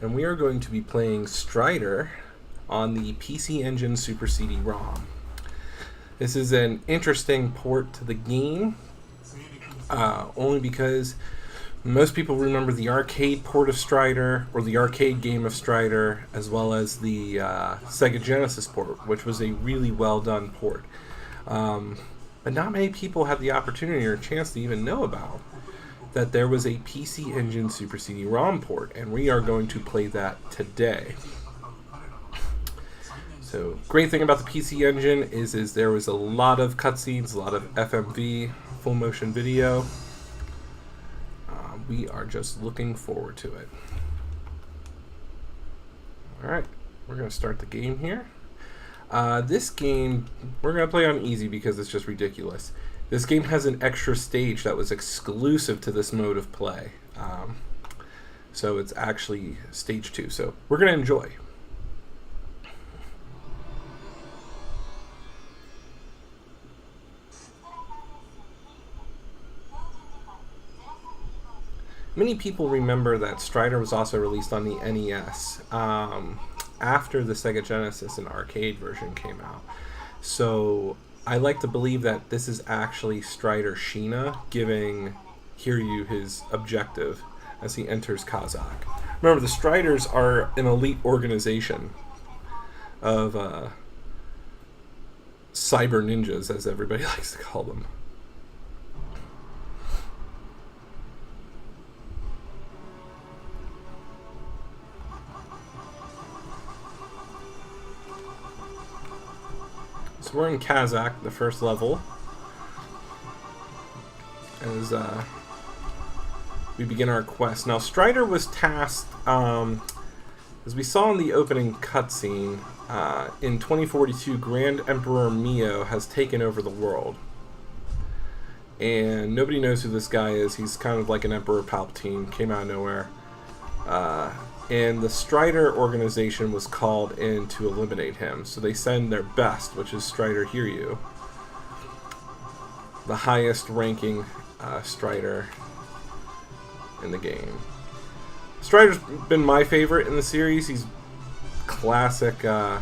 and we are going to be playing Strider on the PC Engine Super CD-ROM. This is an interesting port to the game, only because most people remember the arcade port of Strider, or the arcade game of Strider, as well as the Sega Genesis port, which was a really well done port. But not many people had the opportunity or chance to even know about that there was a PC Engine Super CD-ROM port, and we are going to play that today. So, great thing about the PC Engine is there was a lot of cutscenes, a lot of FMV, full motion video. We are just looking forward to it. Alright, we're going to start the game here. This game, we're going to play on easy because it's just ridiculous. This game has an extra stage that was exclusive to this mode of play. So it's actually stage 2. So we're going to enjoy. Many people remember that Strider was also released on the NES after the Sega Genesis and arcade version came out. So I like to believe that this is actually Strider Sheena giving Hiryu his objective as he enters Kazakh. Remember, the Striders are an elite organization of cyber ninjas, as everybody likes to call them. So we're in Kazakh, the first level, as we begin our quest. Now, Strider was tasked, as we saw in the opening cutscene, in 2042, Grand Emperor Mio has taken over the world. And nobody knows who this guy is. He's kind of like an Emperor Palpatine, came out of nowhere. And the Strider organization was called in to eliminate him. So they send their best, which is Strider Hiryu, the highest ranking Strider in the game. Strider's been my favorite in the series. He's classic, my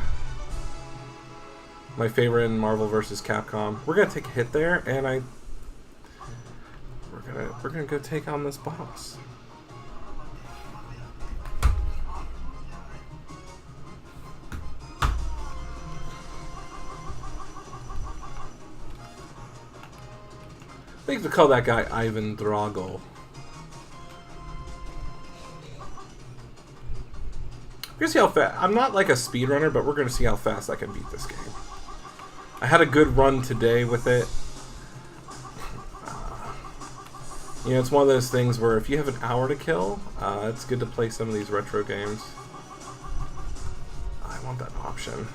favorite in Marvel vs. Capcom. We're gonna take a hit there, and we're gonna go take on this boss. I think to call that guy Ivan Drago. We're gonna see how fast. I'm not like a speedrunner, but we're gonna see how fast I can beat this game. I had a good run today with it. You know, it's one of those things where if you have an hour to kill, it's good to play some of these retro games. I want that option.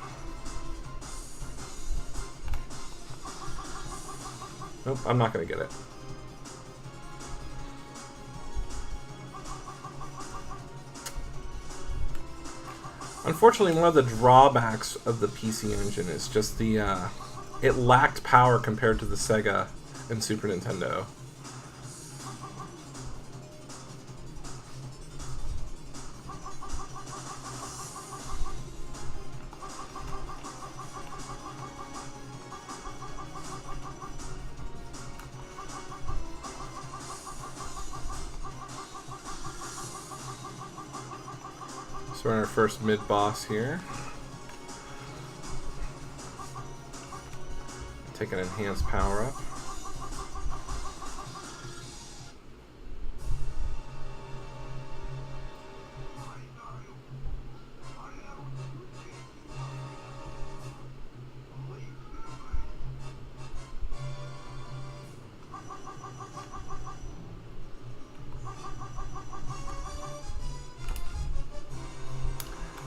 Nope, I'm not going to get it. Unfortunately, one of the drawbacks of the PC Engine is just the, it lacked power compared to the Sega and Super Nintendo. So we're in our first mid-boss here. Take an enhanced power-up.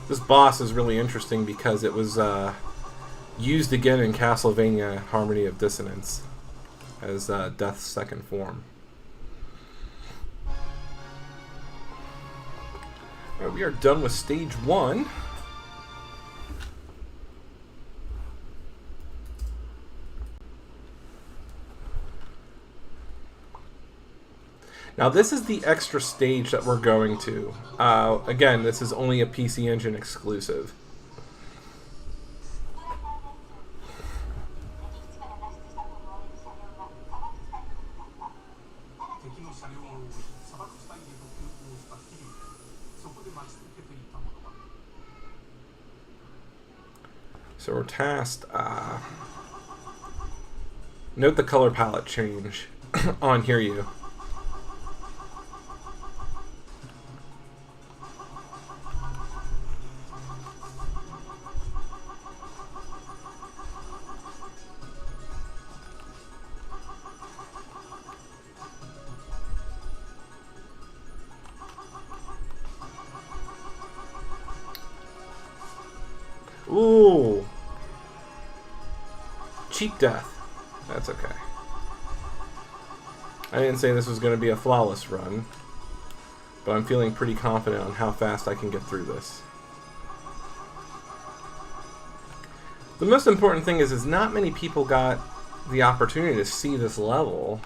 This boss is really interesting because it was used again in Castlevania Harmony of Dissonance as Death's second form. Alright, we are done with stage 1. Now this is the extra stage that we're going to. Again, this is only a PC Engine exclusive. So we're tasked. Note the color palette change on Hiryu. Ooh. Cheap death. That's okay. I didn't say this was going to be a flawless run, but I'm feeling pretty confident on how fast I can get through this. The most important thing is not many people got the opportunity to see this level.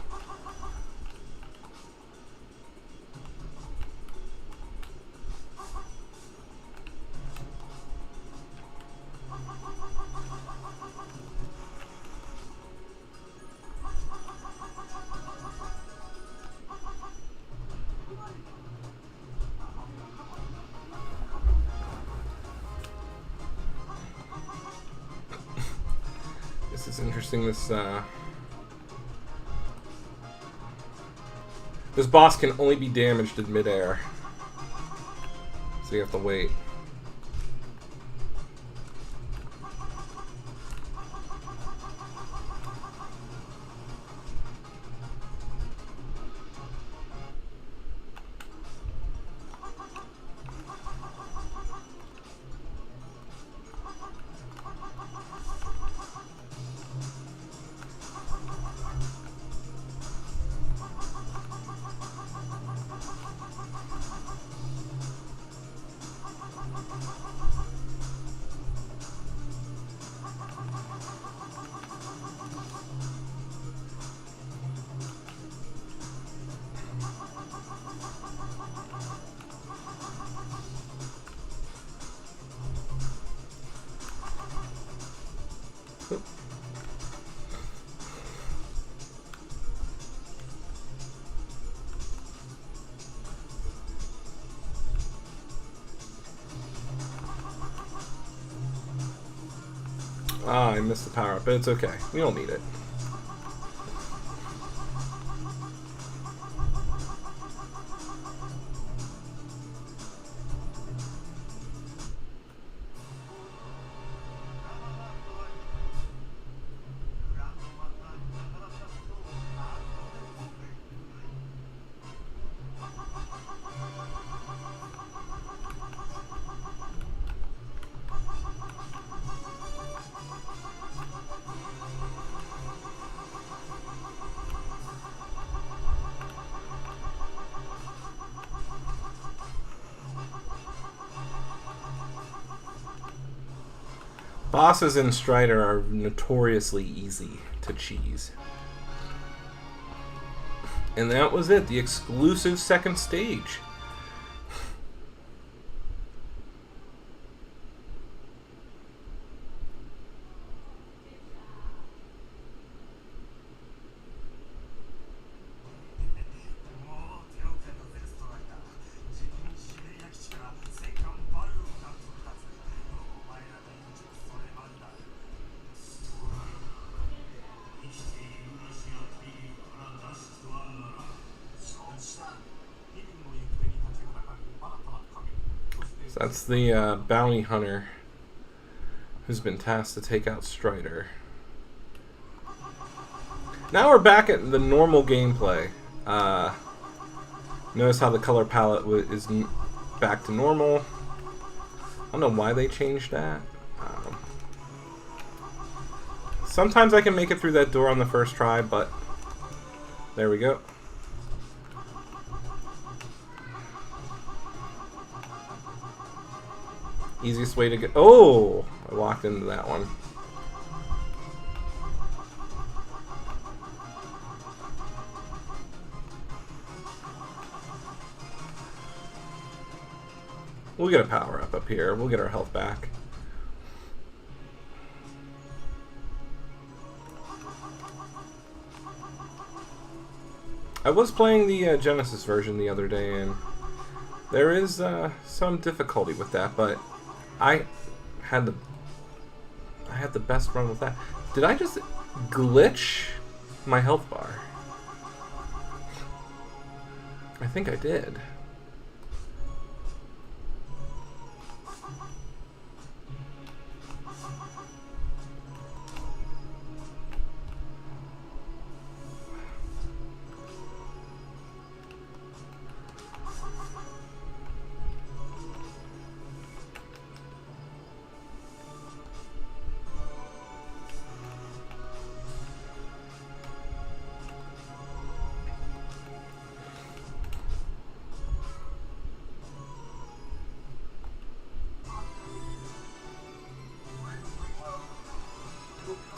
This is interesting. This boss can only be damaged in midair, so you have to wait. Ah, I missed the power up, but it's okay. We don't need it. Bosses in Strider are notoriously easy to cheese. And that was it, the exclusive second stage. So that's the bounty hunter who's been tasked to take out Strider. Now we're back at the normal gameplay. Notice how the color palette is back to normal. I don't know why they changed that. Sometimes I can make it through that door on the first try, but there we go. Easiest way to get... Oh! I walked into that one. We'll get a power up here. We'll get our health back. I was playing the Genesis version the other day, and there is some difficulty with that, but I had the best run with that. Did I just glitch my health bar? I think I did.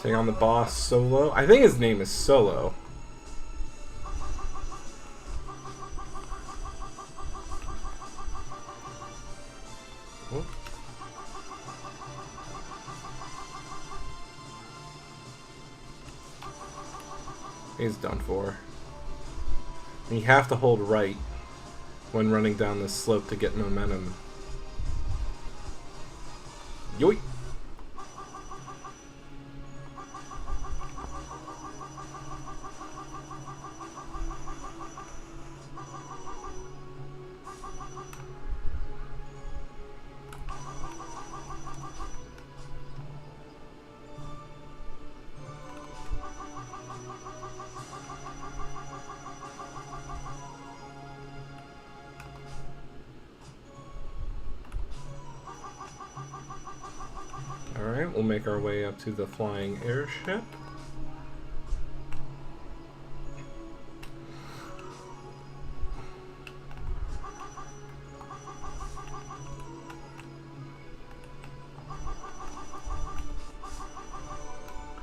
Take on the boss Solo. I think his name is Solo. Whoop. He's done for. And you have to hold right when running down this slope to get momentum. Yoink! Alright, we'll make our way up to the flying airship.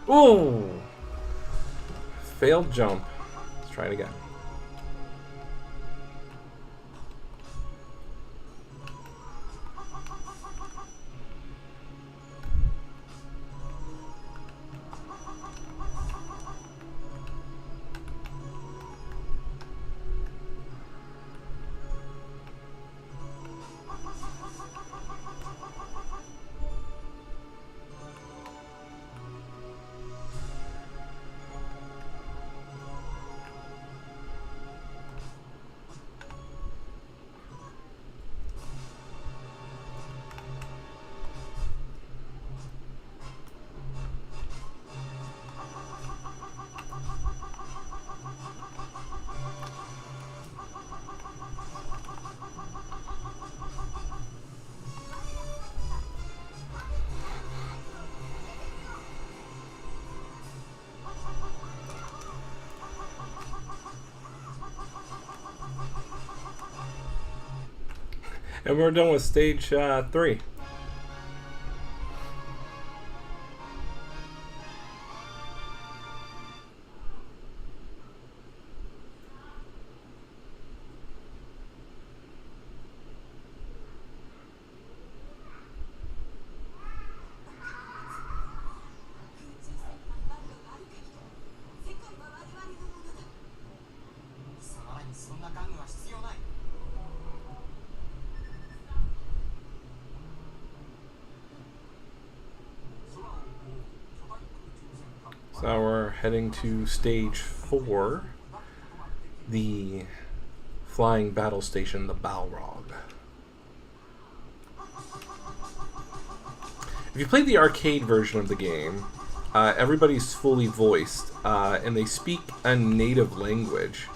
Ooh! Failed jump. Let's try it again. And we're done with stage 3. So now we're heading to stage 4, the flying battle station, the Balrog. If you played the arcade version of the game, everybody's fully voiced, and they speak a native language.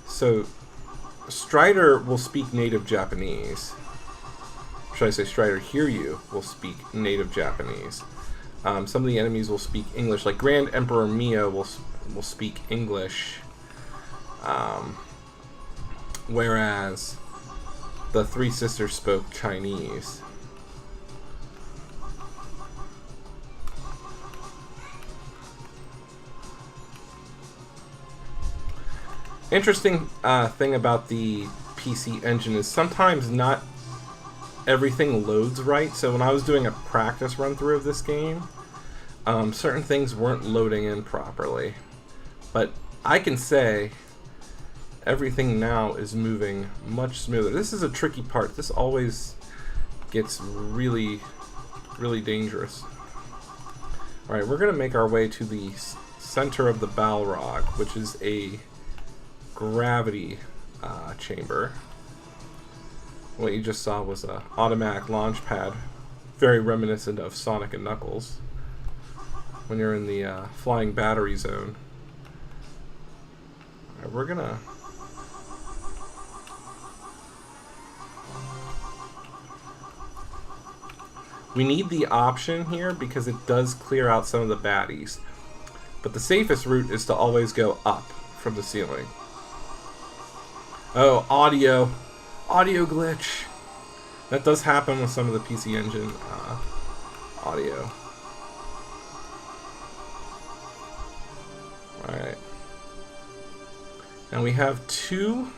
So Strider will speak native Japanese. Should I say Strider Hiryu will speak native Japanese. Some of the enemies will speak English, like Grand Emperor Mia will speak English, whereas the Three Sisters spoke Chinese. Interesting thing about the PC Engine is sometimes not everything loads right. So when I was doing a practice run through of this game, certain things weren't loading in properly. But I can say everything now is moving much smoother. This is a tricky part. This always gets really, really dangerous. Alright, we're going to make our way to the center of the Balrog, which is a gravity chamber. What you just saw was an automatic launch pad, very reminiscent of Sonic and Knuckles when you're in the flying battery zone. Alright, we're gonna we need the option here because it does clear out some of the baddies. But the safest route is to always go up from the ceiling. Oh, audio. Audio glitch. That does happen with some of the PC Engine audio. Alright. Now we have two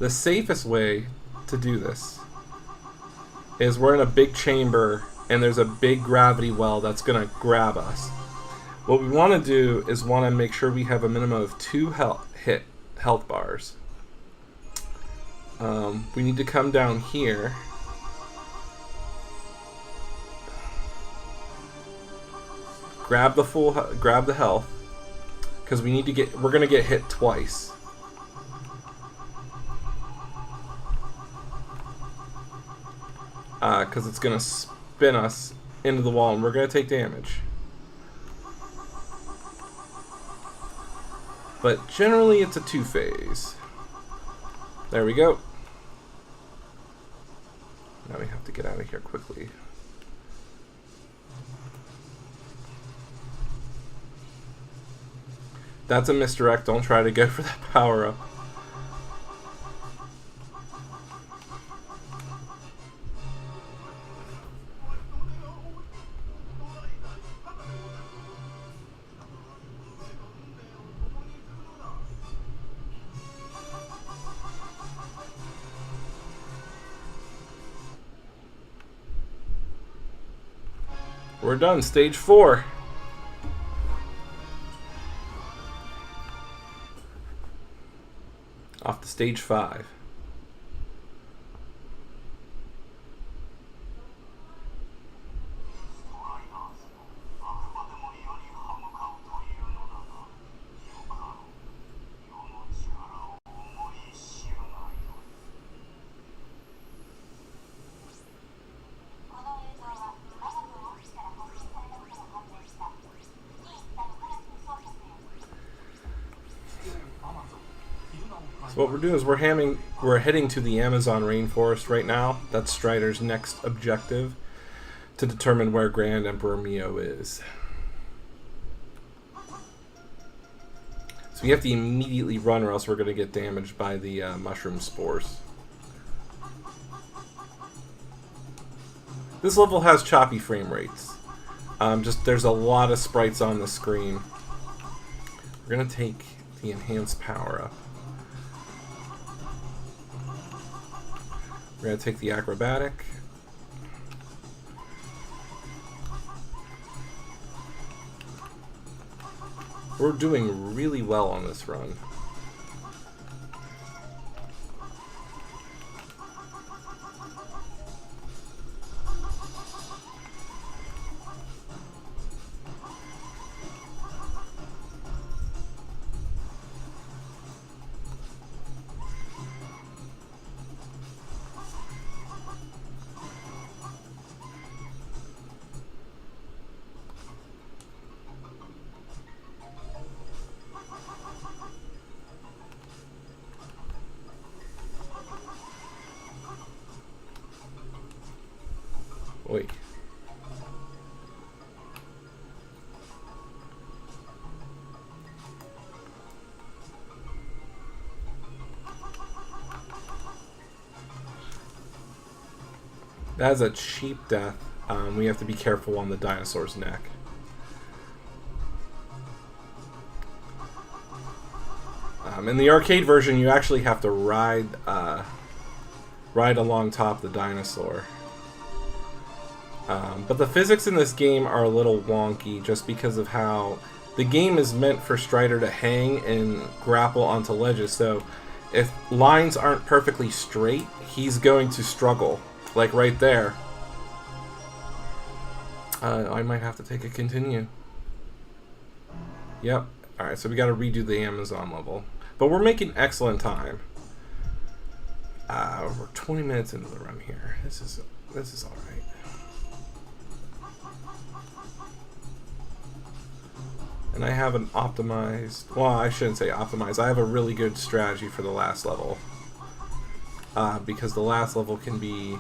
the safest way to do this is we're in a big chamber and there's a big gravity well that's gonna grab us. What we want to do is want to make sure we have a minimum of 2 health bars. We need to come down here. Grab the health, because we're gonna get hit twice. Because it's gonna spin us into the wall and we're gonna take damage. But generally it's a 2-phase. There we go. Now we have to get out of here quickly. That's a misdirect. Don't try to go for that power up. We're done. Stage 4. Off to stage 5. So what we're doing is we're heading to the Amazon rainforest right now. That's Strider's next objective, to determine where Grand Emperor Mio is. So we have to immediately run or else we're going to get damaged by the mushroom spores. This level has choppy frame rates. There's a lot of sprites on the screen. We're going to take the enhanced power up. We're going to take the acrobatic. We're doing really well on this run. Wait. That's a cheap death. We have to be careful on the dinosaur's neck. In the arcade version, you actually have to ride along top the dinosaur. But the physics in this game are a little wonky just because of how the game is meant for Strider to hang and grapple onto ledges. So if lines aren't perfectly straight, he's going to struggle. Like right there. I might have to take a continue. Yep. Alright, so we got to redo the Amazon level. But we're making excellent time. We're 20 minutes into the run here. This is alright. And I have an optimized... Well, I shouldn't say optimized. I have a really good strategy for the last level. Because the last level can be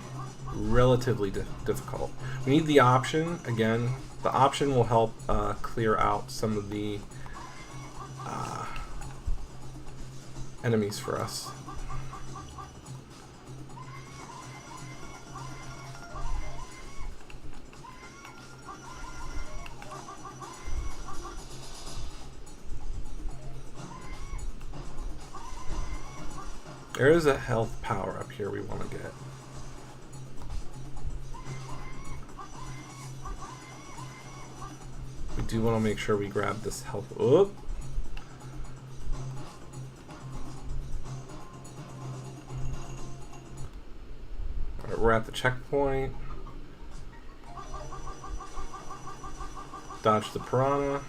relatively difficult. We need the option. Again, the option will help clear out some of the enemies for us. There is a health power up here we want to get. We do want to make sure we grab this health. Oop. Alright, we're at the checkpoint. Dodge the piranha.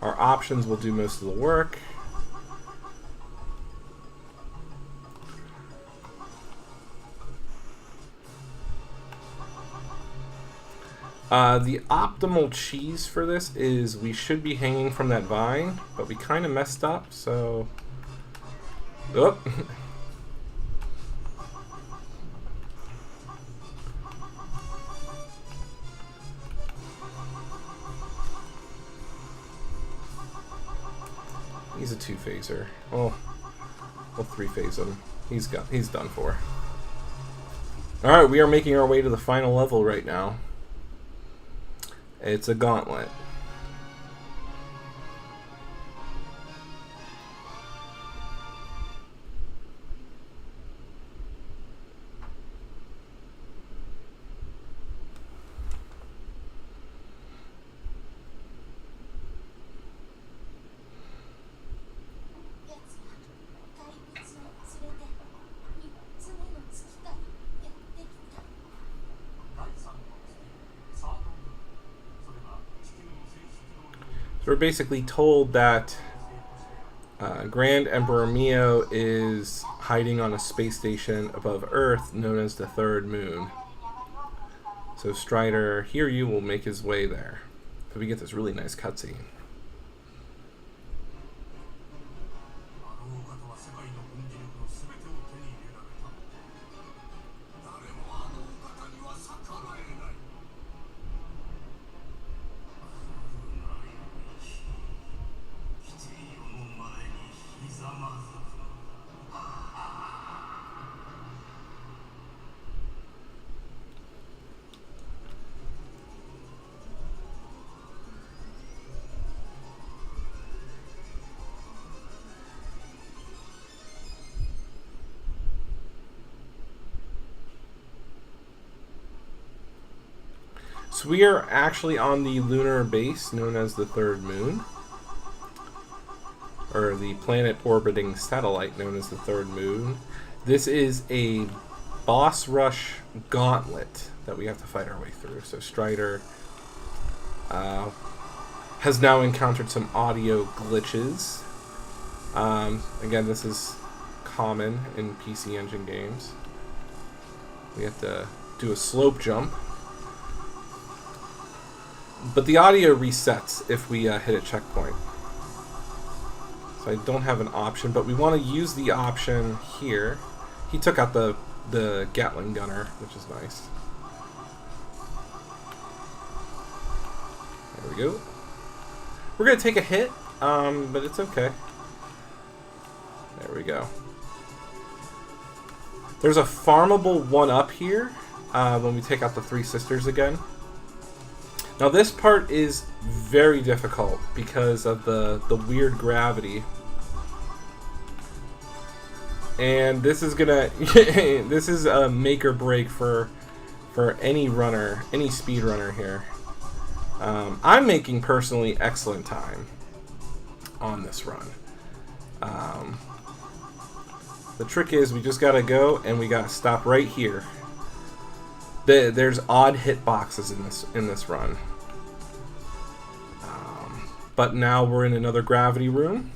Our options will do most of the work. The optimal cheese for this is we should be hanging from that vine, but we kind of messed up, so... Oop. He's a two-phaser. Oh, we'll three-phase him. He's done for. Alright, we are making our way to the final level right now. It's a gauntlet. We're basically told that Grand Emperor Mio is hiding on a space station above Earth known as the Third Moon. So Strider, hear you, will make his way there. So we get this really nice cutscene. So we are actually on the lunar base known as the Third Moon, or the planet orbiting satellite known as the Third Moon. This is a boss rush gauntlet that we have to fight our way through. So Strider has now encountered some audio glitches. Again, this is common in PC Engine games. We have to do a slope jump. But the audio resets if we hit a checkpoint. So I don't have an option, but we want to use the option here. He took out the Gatling gunner, which is nice. There we go. We're going to take a hit, but it's okay. There we go. There's a farmable 1-up here when we take out the three sisters again. Now this part is very difficult because of the weird gravity. And this is gonna this is a make or break for any runner, any speed runner here. I'm making personally excellent time on this run. The trick is we just gotta go and we gotta stop right here. There's odd hit boxes in this run. But now we're in another gravity room.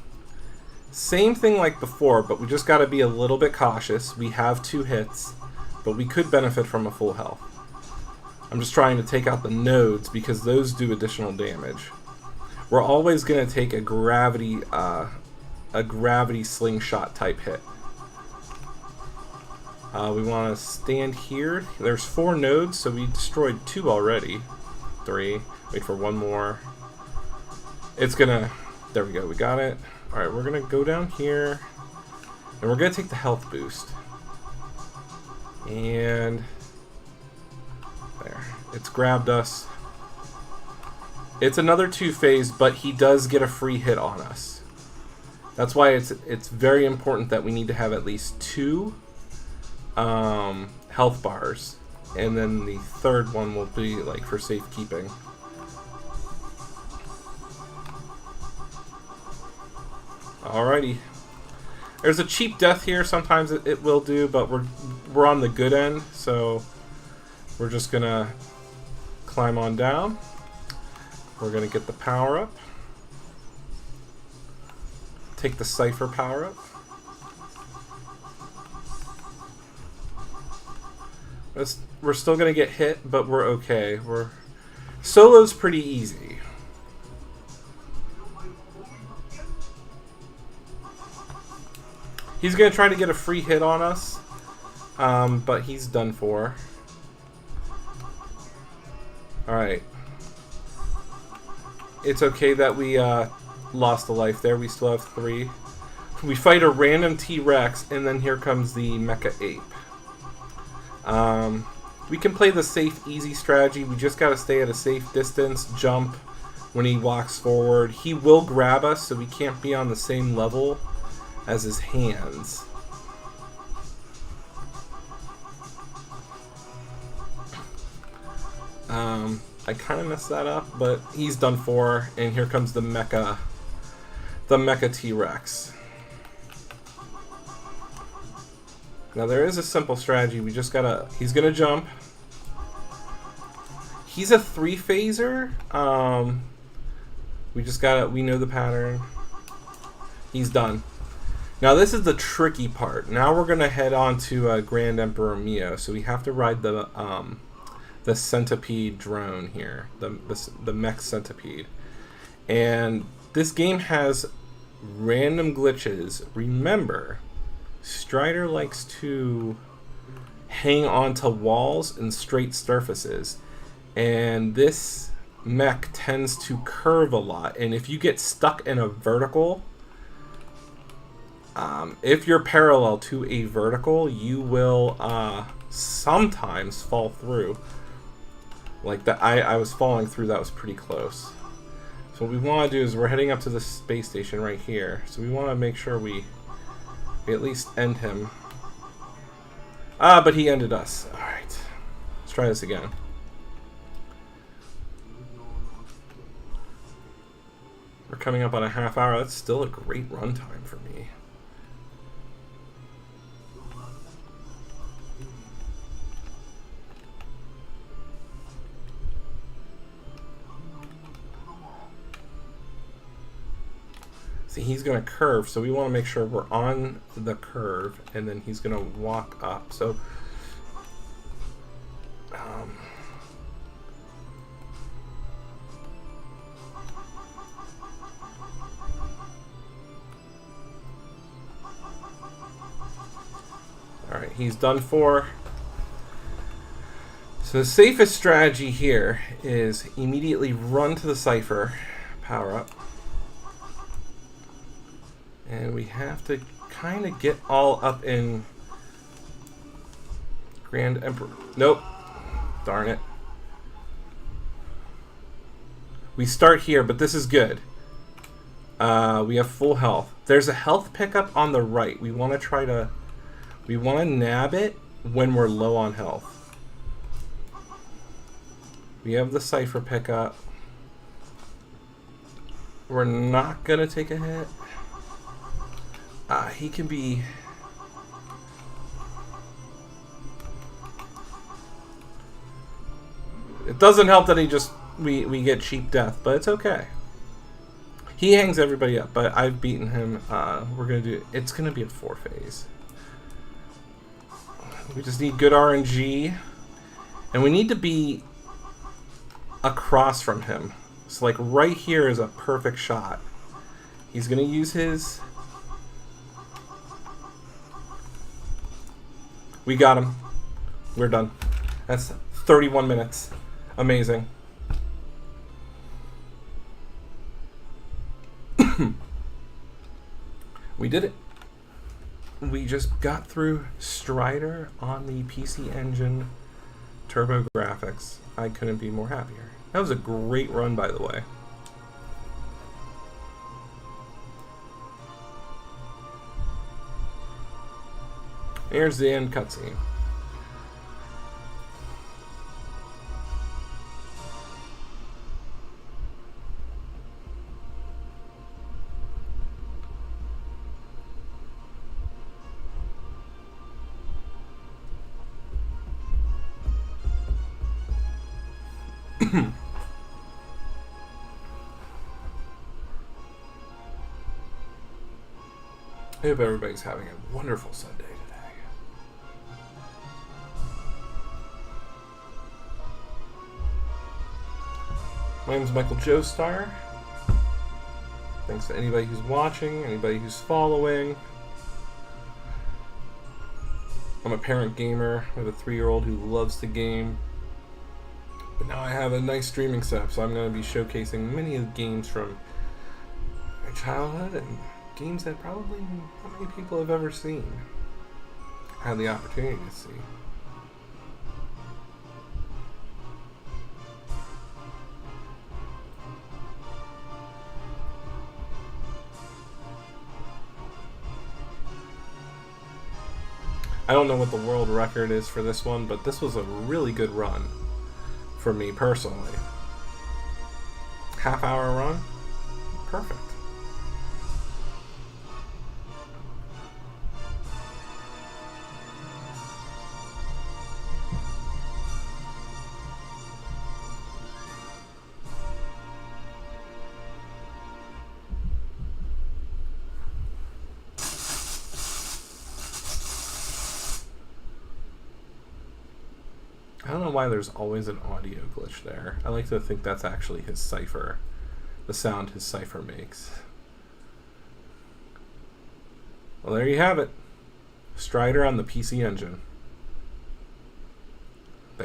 Same thing like before, but we just gotta be a little bit cautious. We have 2 hits, but we could benefit from a full health. I'm just trying to take out the nodes because those do additional damage. We're always gonna take a gravity slingshot type hit. We want to stand here. There's 4 nodes, so we destroyed 2 already. 3. Wait for 1 more. It's gonna... There we go, we got it. Alright, we're gonna go down here. And we're gonna take the health boost. And... there. It's grabbed us. It's another 2-phase, but he does get a free hit on us. That's why it's very important that we need to have at least 2 health bars, and then the 3rd one will be like for safekeeping. Alrighty, there's a cheap death here. Sometimes it will do, but we're on the good end, so we're just gonna climb on down. We're gonna get the power up, take the cipher power up. We're still gonna get hit, but we're okay. Solo's pretty easy. He's gonna try to get a free hit on us, but he's done for. Alright. It's okay that we lost a life there. We still have 3. We fight a random T-Rex, and then here comes the Mecha Ape. We can play the safe, easy strategy. We just gotta stay at a safe distance, jump when he walks forward. He will grab us, so we can't be on the same level as his hands. I kind of messed that up, but he's done for, and here comes the Mecha T-Rex. Now there is a simple strategy. We just gotta... He's gonna jump. He's a 3-phaser. We just gotta... We know the pattern. He's done. Now this is the tricky part. Now we're gonna head on to Grand Emperor Mio. So we have to ride the centipede drone here, the mech centipede. And this game has random glitches. Remember, Strider likes to hang onto walls and straight surfaces, and this mech tends to curve a lot. And if you get stuck in a vertical, if you're parallel to a vertical, you will sometimes fall through. Like that, I was falling through. That was pretty close. So what we want to do is we're heading up to the space station right here. So we want to make sure we at least end him. But he ended us. Alright. Let's try this again. We're coming up on a half hour. That's still a great runtime for me. See, he's going to curve, so we want to make sure we're on the curve, and then he's going to walk up. So, alright, he's done for. So the safest strategy here is immediately run to the cipher, power up. And we have to kind of get all up in Grand Emperor. Nope. Darn it. We start here, but this is good. We have full health. There's a health pickup on the right. We want to nab it when we're low on health. We have the cipher pickup. We're not gonna take a hit. He can be. It doesn't help that we get cheap death, but it's okay. He hangs everybody up, but I've beaten him. It's gonna be a 4 phase. We just need good RNG, and we need to be across from him. So like right here is a perfect shot. He's gonna use his. We got him. We're done. That's 31 minutes. Amazing. We did it. We just got through Strider on the PC Engine Turbo Graphics. I couldn't be more happier. That was a great run, by the way. Here's the end cutscene. I hope everybody's having a wonderful Sunday today. My name is Michael Joestar. Thanks to anybody who's watching, anybody who's following. I'm a parent gamer with a 3-year-old who loves to game. But now I have a nice streaming setup, so I'm going to be showcasing many of the games from my childhood and games that probably not many people have ever seen, had the opportunity to see. I don't know what the world record is for this one, but this was a really good run for me personally. Half-hour run? Perfect. I don't know why there's always an audio glitch there. I like to think that's actually his cipher. The sound his cipher makes. Well, there you have it. Strider on the PC Engine.